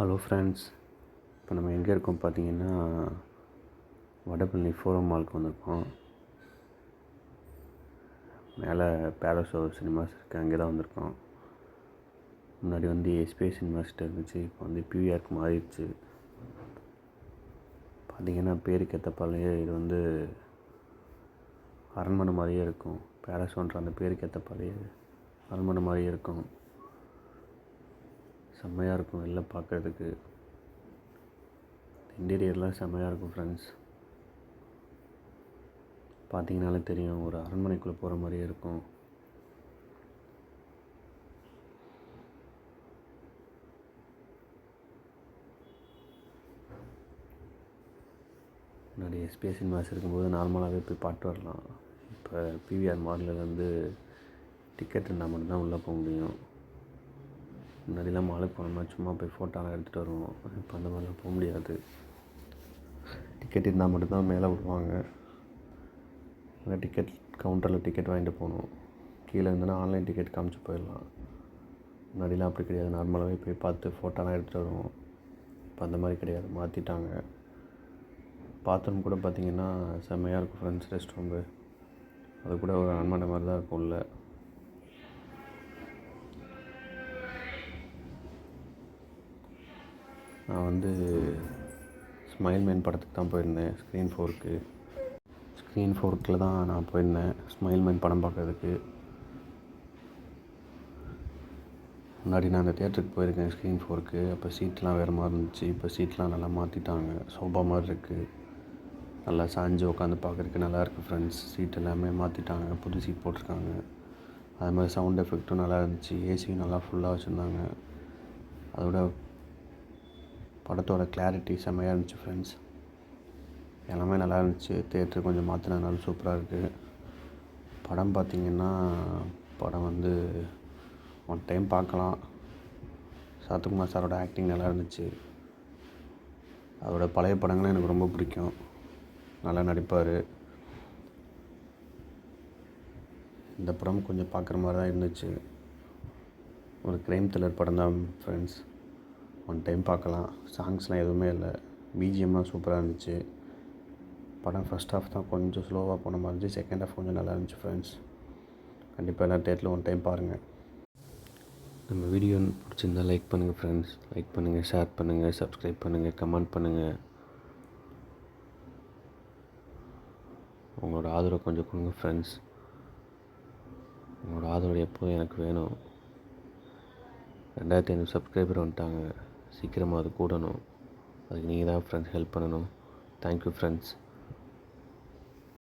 Hello friends, இப்போ நம்ம எங்கே இருக்கோம் பார்த்தீங்கன்னா, வடபழனி ஃபோரம் மாலுக்கு வந்திருக்கோம். மேலே பேலஸ் ஆஃப் சினிமாஸ் இருக்குது, அங்கே தான் வந்திருக்கோம். முன்னாடி வந்து எஸ்பிஐ சினிமாஸ்ட்டு இருந்துச்சு, இப்போ வந்து பிவிஆருக்கு மாறிடுச்சு. பார்த்திங்கன்னா பேருக்கு ஏற்றப்பாலே இது வந்து அரண்மனை மாதிரியே இருக்கும். பேலஸ் ஒன்ற அந்த பேருக்கு ஏற்றப்பாலே அரண்மனை மாதிரியே இருக்கும். செம்மையாக இருக்கும் வெளில பார்க்குறதுக்கு. இன்டீரியர்லாம் செம்மையாக இருக்கும் ஃப்ரெண்ட்ஸ். பார்த்தீங்கனாலே தெரியும், ஒரு அரண்மனைக்குள்ளே போகிற மாதிரியே இருக்கும். முன்னாடி எஸ்பிஐ சினிமாஸ் இருக்கும்போது நார்மலாகவே போய் பார்த்து வரலாம். இப்போ பிவிஆர் மாலில் வந்து டிக்கெட் இருந்தால் மட்டும்தான் உள்ளே போக முடியும். முன்னாடிலாம் மாலுக்கு போனோம்னா சும்மா போய் ஃபோட்டோலாம் எடுத்துகிட்டு வருவோம். இப்போ அந்த மாதிரிலாம் போக முடியாது. டிக்கெட் இருந்தால் மட்டும்தான் மேலே விடுவாங்க. அந்த டிக்கெட் கவுண்டரில் டிக்கெட் வாங்கிட்டு போகணும். கீழே இருந்தோன்னா ஆன்லைன் டிக்கெட் காமிச்சு போயிடலாம். முன்னாடிலாம் அப்படி கிடையாது, நார்மலாகவே போய் பார்த்து ஃபோட்டோலாம் எடுத்துகிட்டு வருவோம். இப்போ அந்த மாதிரி கிடையாது, மாற்றிட்டாங்க. பாத்ரூம் கூட பார்த்திங்கன்னா செம்மையாக இருக்கும் ஃப்ரெண்ட்ஸ். ரெஸ்ட் ரூம்பு அது கூட ஒரு அரண்மனை மாதிரி தான் இருக்கும் உள்ள. நான் வந்து ஸ்மைல் மேன் படத்துக்கு தான் போயிருந்தேன். ஸ்க்ரீன் ஃபோர்க்கில் தான் நான் போயிருந்தேன் ஸ்மைல் மேன் படம் பார்க்குறதுக்கு. முன்னாடி நான் அந்த தேட்டருக்கு போயிருக்கேன் ஸ்க்ரீன் ஃபோருக்கு. அப்போ சீட்லாம் வேறு மாதிரி இருந்துச்சு. இப்போ சீட்லாம் நல்லா மாற்றிட்டாங்க. சோபா மாதிரி இருக்குது. நல்லா சாஞ்சு உட்காந்து பார்க்குறதுக்கு நல்லாயிருக்கு ஃப்ரெண்ட்ஸ். சீட் எல்லாமே மாற்றிட்டாங்க, புது சீட் போட்டிருக்காங்க. அது மாதிரி சவுண்ட் எஃபெக்ட்டும் நல்லா இருந்துச்சு. ஏசியும் நல்லா ஃபுல்லாக வச்சுருந்தாங்க. அதோட படத்தோட கிளாரிட்டி செம்மையாக இருந்துச்சு ஃப்ரெண்ட்ஸ். எல்லாமே நல்லா இருந்துச்சு. தேட்டர் கொஞ்சம் மாற்றினதுனால சூப்பராக இருக்குது. படம் பார்த்திங்கன்னா படம் வந்து ஒன் டைம் பார்க்கலாம். சரத்குமார் சாரோட ஆக்டிங் நல்லா இருந்துச்சு. அவரோட பழைய படங்களும் எனக்கு ரொம்ப பிடிக்கும். நல்லா நடிப்பார். இந்த படம் கொஞ்சம் பார்க்குற மாதிரி தான் இருந்துச்சு. ஒரு க்ரைம் த்ரில்லர் படம் தான் ஃப்ரெண்ட்ஸ். ஒன் டைம் பார்க்கலாம். சாங்ஸ்லாம் எதுவுமே இல்லை. பிஜிஎம்லாம் சூப்பராக இருந்துச்சு. படம் ஃபஸ்ட் ஹாஃப் தான் கொஞ்சம் ஸ்லோவாக போன மாதிரி இருந்துச்சு. செகண்ட் ஹாஃப் கொஞ்சம் நல்லா இருந்துச்சு ஃப்ரெண்ட்ஸ். கண்டிப்பாக எல்லாம் தேட்டரில் ஒன் டைம் பாருங்கள். நம்ம வீடியோ பிடிச்சிருந்தால் லைக் பண்ணுங்கள் ஃப்ரெண்ட்ஸ். லைக் பண்ணுங்கள், ஷேர் பண்ணுங்கள், சப்ஸ்கிரைப் பண்ணுங்கள், கமெண்ட் பண்ணுங்கள். உங்களோட ஆதரவை கொஞ்சம் கொடுங்க ஃப்ரெண்ட்ஸ். உங்களோட ஆதரவு எப்போதும் எனக்கு வேணும். 2500 சப்ஸ்கிரைபர் வந்துட்டாங்க. சீக்கிரமாக அது கூடணும். அதுக்கு நீங்கள் தான் ஃப்ரெண்ட்ஸ் ஹெல்ப் பண்ணணும். Thank you friends.